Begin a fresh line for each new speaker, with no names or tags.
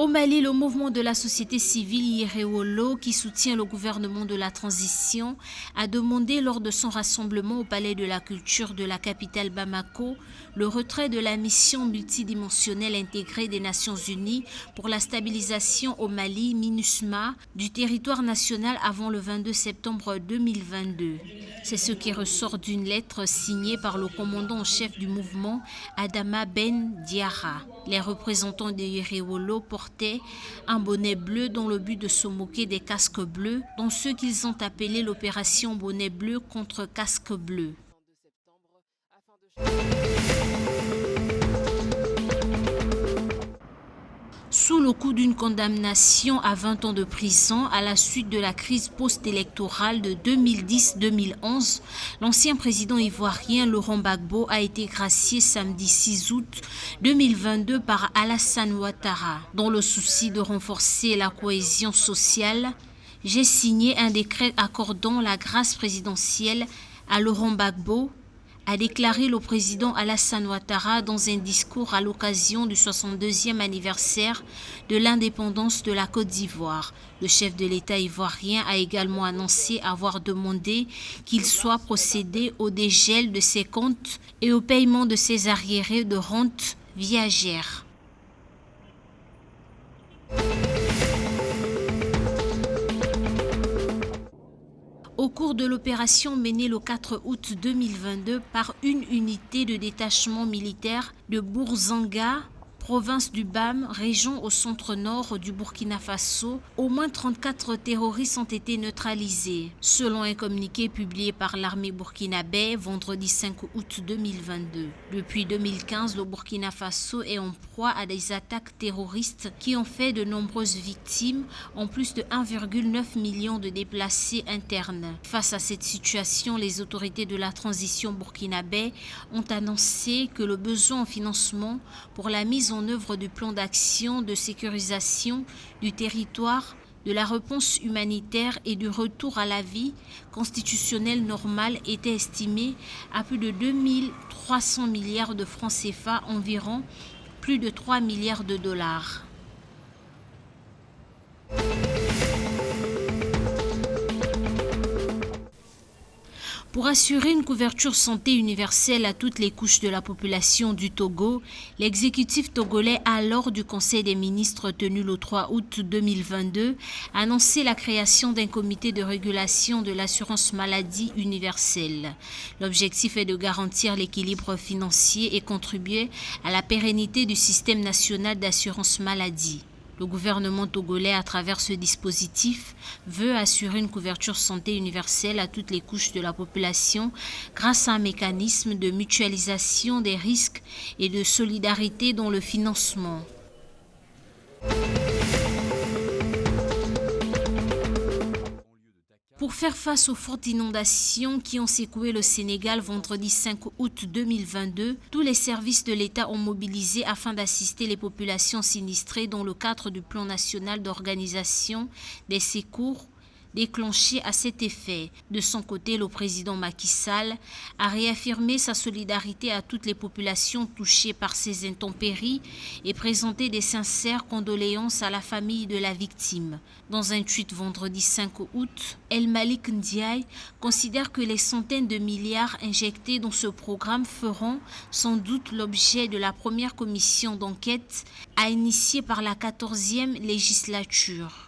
Au Mali, le mouvement de la société civile Yirewolo, qui soutient le gouvernement de la transition, a demandé lors de son rassemblement au Palais de la Culture de la capitale Bamako le retrait de la mission multidimensionnelle intégrée des Nations Unies pour la stabilisation au Mali, MINUSMA, du territoire national avant le 22 septembre 2022. C'est ce qui ressort d'une lettre signée par le commandant en chef du mouvement, Adama Ben Diarra. Les représentants de Yirewolo portaient un bonnet bleu dans le but de se moquer des casques bleus, dans ce qu'ils ont appelé l'opération bonnet bleu contre casque bleu. Sous le coup d'une condamnation à 20 ans de prison à la suite de la crise post-électorale de 2010-2011, l'ancien président ivoirien Laurent Gbagbo a été gracié samedi 6 août 2022 par Alassane Ouattara. Dans le souci de renforcer la cohésion sociale, j'ai signé un décret accordant la grâce présidentielle à Laurent Gbagbo, a déclaré le président Alassane Ouattara dans un discours à l'occasion du 62e anniversaire de l'indépendance de la Côte d'Ivoire. Le chef de l'État ivoirien a également annoncé avoir demandé qu'il soit procédé au dégel de ses comptes et au paiement de ses arriérés de rente viagère. Au cours de l'opération menée le 4 août 2022 par une unité de détachement militaire de Bourzanga, province du BAM, région au centre-nord du Burkina Faso, au moins 34 terroristes ont été neutralisés, selon un communiqué publié par l'armée burkinabé vendredi 5 août 2022. Depuis 2015, le Burkina Faso est en proie à des attaques terroristes qui ont fait de nombreuses victimes, en plus de 1,9 million de déplacés internes. Face à cette situation, les autorités de la transition burkinabé ont annoncé que le besoin en financement pour la mise en œuvre du plan d'action de sécurisation du territoire, de la réponse humanitaire et du retour à la vie constitutionnelle normale était estimé à plus de 2300 milliards de francs CFA, environ plus de 3 milliards de dollars. Pour assurer une couverture santé universelle à toutes les couches de la population du Togo, l'exécutif togolais a, lors du Conseil des ministres tenu le 3 août 2022, annoncé la création d'un comité de régulation de l'assurance maladie universelle. L'objectif est de garantir l'équilibre financier et contribuer à la pérennité du système national d'assurance maladie. Le gouvernement togolais, à travers ce dispositif, veut assurer une couverture santé universelle à toutes les couches de la population grâce à un mécanisme de mutualisation des risques et de solidarité dans le financement. Pour faire face aux fortes inondations qui ont secoué le Sénégal vendredi 5 août 2022, tous les services de l'État ont mobilisé afin d'assister les populations sinistrées dans le cadre du plan national d'organisation des secours déclenché à cet effet. De son côté, le président Macky Sall a réaffirmé sa solidarité à toutes les populations touchées par ces intempéries et présenté des sincères condoléances à la famille de la victime. Dans un tweet vendredi 5 août, El Malik Ndiaye considère que les centaines de milliards injectés dans ce programme feront sans doute l'objet de la première commission d'enquête à initier par la 14e législature.